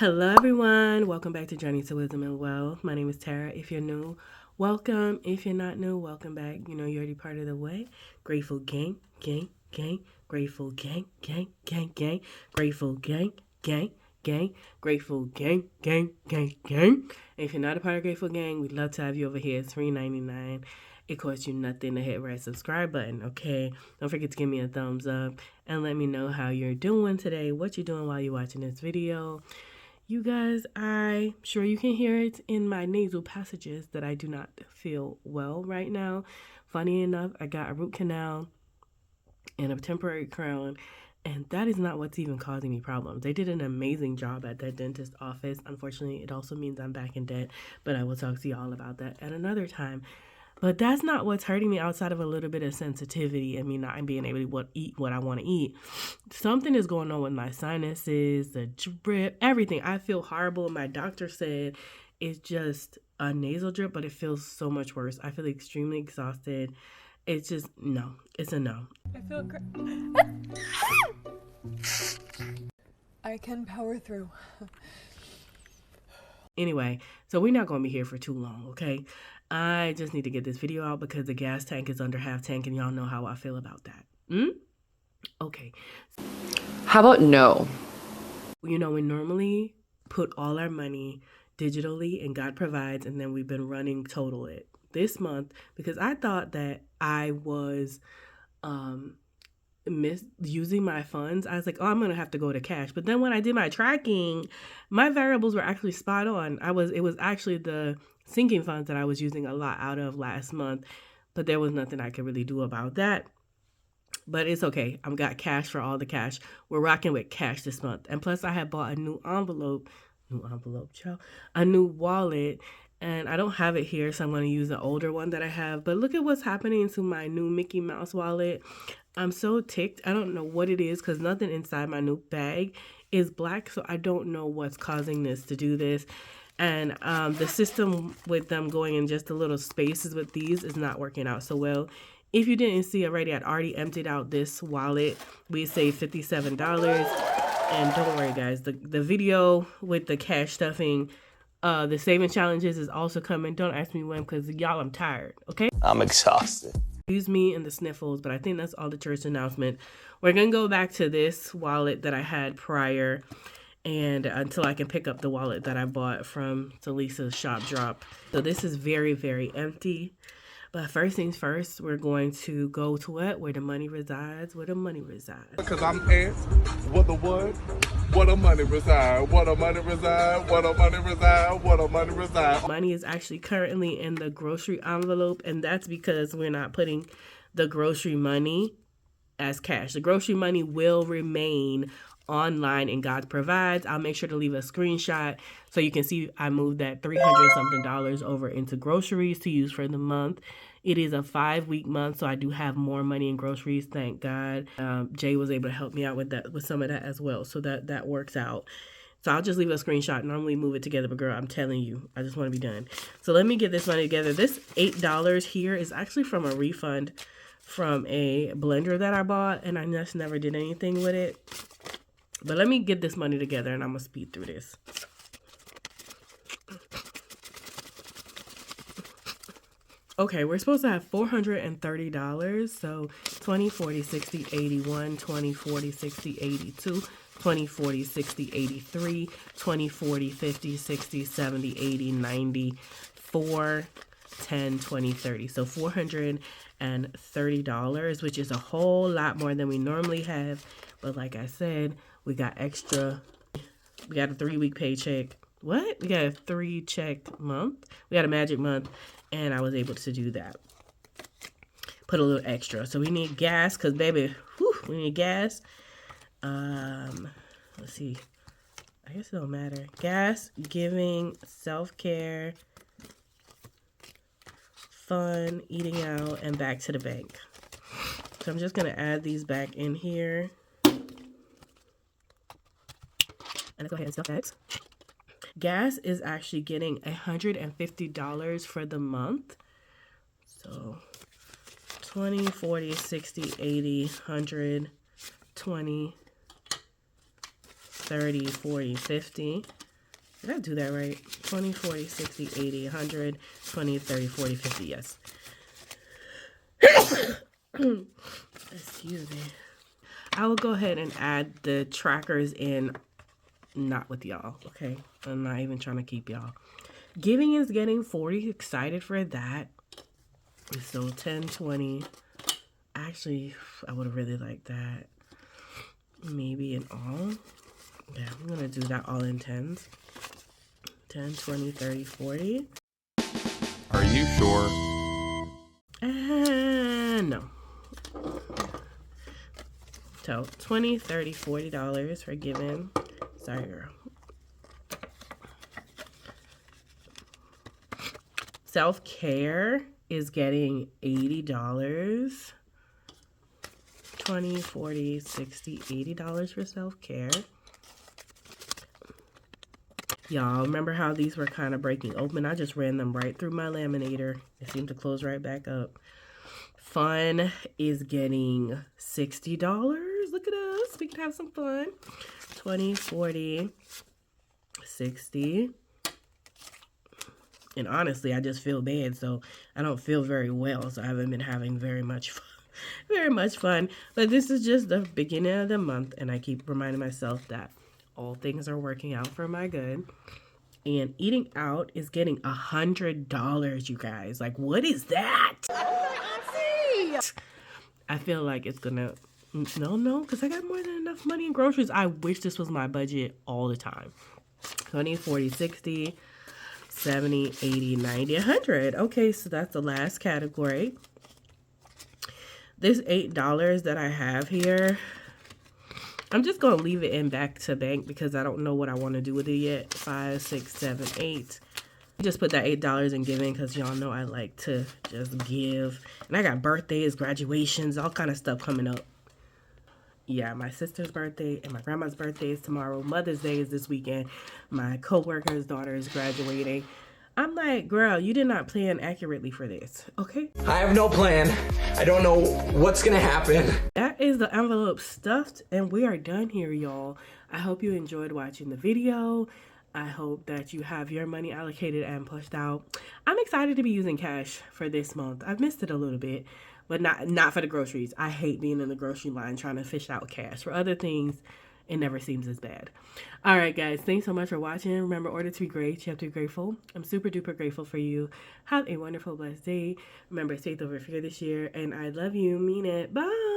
Hello everyone, welcome back to Journey to Wisdom and Wealth. My name is Tara. If you're new, welcome. If you're not new, welcome back. You know you're already part of the way. Grateful gang, gang, gang. Grateful gang, gang, gang, gang. Grateful gang, gang, gang. Grateful gang, gang, gang, gang. If you're not a part of Grateful Gang, we'd love to have you over here. It's $3.99. It costs you nothing to hit that subscribe button, okay? Don't forget to give me a thumbs up and let me know how you're doing today, what you're doing while you're watching this video. You guys, I'm sure you can hear it in my nasal passages that I do not feel well right now. Funny enough, I got a root canal and a temporary crown, and that is not what's even causing me problems. They did an amazing job at that dentist office. Unfortunately, it also means I'm back in debt, but I will talk to you all about that at another time. But that's not what's hurting me outside of a little bit of sensitivity and me not being able to eat what I want to eat. Something is going on with my sinuses, the drip, everything. I feel horrible. My doctor said it's just a nasal drip, but it feels so much worse. I feel extremely exhausted. It's just, no. It's a no. I feel great. I can power through. Anyway, so we're not going to be here for too long, okay? I just need to get this video out because the gas tank is under half tank, and y'all know how I feel about that. Okay. How about no? You know, we normally put all our money digitally and God provides, and then we've been running total it. This month, because I thought that I was misusing my funds, I was like, oh, I'm gonna have to go to cash. But then when I did my tracking, my variables were actually spot on. It was actually the sinking funds that I was using a lot out of last month, but there was nothing I could really do about that. But it's okay. I've got cash for all the cash. We're rocking with cash this month. And plus I had bought a new wallet, and I don't have it here, so I'm going to use the older one that I have. But look at what's happening to my new Mickey Mouse wallet. I'm so ticked. I don't know what it is because nothing inside my new bag is black, so I don't know what's causing this to do this. And the system with them going in just the little spaces with these is not working out so well. If you didn't see already, I'd already emptied out this wallet. We saved $57. And don't worry, guys. The video with the cash stuffing, the saving challenges is also coming. Don't ask me when because, y'all, I'm tired, okay? I'm exhausted. Excuse me and the sniffles, but I think that's all the church announcement. We're going to go back to this wallet that I had prior, and until I can pick up the wallet that I bought from Lisa's shop drop. So this is very, very empty. But first things first, we're going to go to what? Where the money resides. Where the money resides. Because I'm asked, what the what? What the money reside? What the money reside? What the money reside? What the money reside? Money is actually currently in the grocery envelope, and that's because we're not putting the grocery money as cash. The grocery money will remain online and God provides. I'll make sure to leave a screenshot so you can see I moved that $300-something over into groceries to use for the month. It is a 5-week month, so I do have more money in groceries, thank God. Jay was able to help me out with that, with some of that as well, so that works out. So I'll just leave a screenshot. Normally move it together, but girl, I'm telling you, I just want to be done. So let me get this money together. This $8 here is actually from a refund from a blender that I bought, and I just never did anything with it. But let me get this money together, and I'm going to speed through this. Okay, we're supposed to have $430. So 20, 40, 60, 81, 20, 40, 60, 82, 20, 40, 60, 83, 20, 40, 50, 60, 70, 80, 90, 4, 10, 20, 30. So $430, which is a whole lot more than we normally have. But like I said, we got extra. We got a 3-week paycheck. What? We got a 3-check month. We got a magic month, and I was able to do that. Put a little extra. So we need gas, because baby, we need gas. Let's see. I guess it don't matter. Gas, giving, self-care, fun, eating out, and back to the bank. So I'm just going to add these back in here. And let's go ahead and stuff X. Gas is actually getting $150 for the month. So 20, 40, 60, 80, 100, 20, 30, 40, 50. Did I do that right? 20, 40, 60, 80, 100, 20, 30, 40, 50. Yes. Excuse me. I will go ahead and add the trackers in, not with y'all, okay? I'm not even trying to keep y'all. Giving is getting 40. Excited for that. So 10, 20. Actually, I would have really liked that. Maybe in all. Yeah, I'm going to do that all in 10s. 10, 20, 30, 40. Are you sure? No. So, $20, $30, $40 for giving. Sorry, girl. Self-care is getting $80. 20, 40, 60, $80 for self-care. Y'all, remember how these were kind of breaking open? I just ran them right through my laminator. It seemed to close right back up. Fun is getting $60. Look at us. We can have some fun. 20, 40, 60. And honestly, I just feel bad, so I don't feel very well. So I haven't been having very much fun. But this is just the beginning of the month, and I keep reminding myself that all things are working out for my good. And eating out is getting $100, you guys. Like, what is that? I feel like it's gonna, no, because I got more than enough money in groceries. I wish this was my budget all the time. 20, 40, 60, 70, 80, 90, 100. Okay, so that's the last category. This $8 that I have here, I'm just going to leave it in back to bank because I don't know what I want to do with it yet. 5, 6, 7, 8. Just put that $8 in giving because y'all know I like to just give. And I got birthdays, graduations, all kind of stuff coming up. Yeah, my sister's birthday and my grandma's birthday is tomorrow. Mother's Day is this weekend. My coworker's daughter is graduating. I'm like, girl, you did not plan accurately for this, okay? I have no plan. I don't know what's gonna happen. That is the envelope stuffed, and we are done here, y'all. I hope you enjoyed watching the video. I hope that you have your money allocated and pushed out. I'm excited to be using cash for this month. I've missed it a little bit, but not for the groceries. I hate being in the grocery line trying to fish out cash. For other things, it never seems as bad. All right, guys. Thanks so much for watching. Remember, order to be great. You have to be grateful. I'm super duper grateful for you. Have a wonderful, blessed day. Remember, faith over fear this year. And I love you. Mean it. Bye.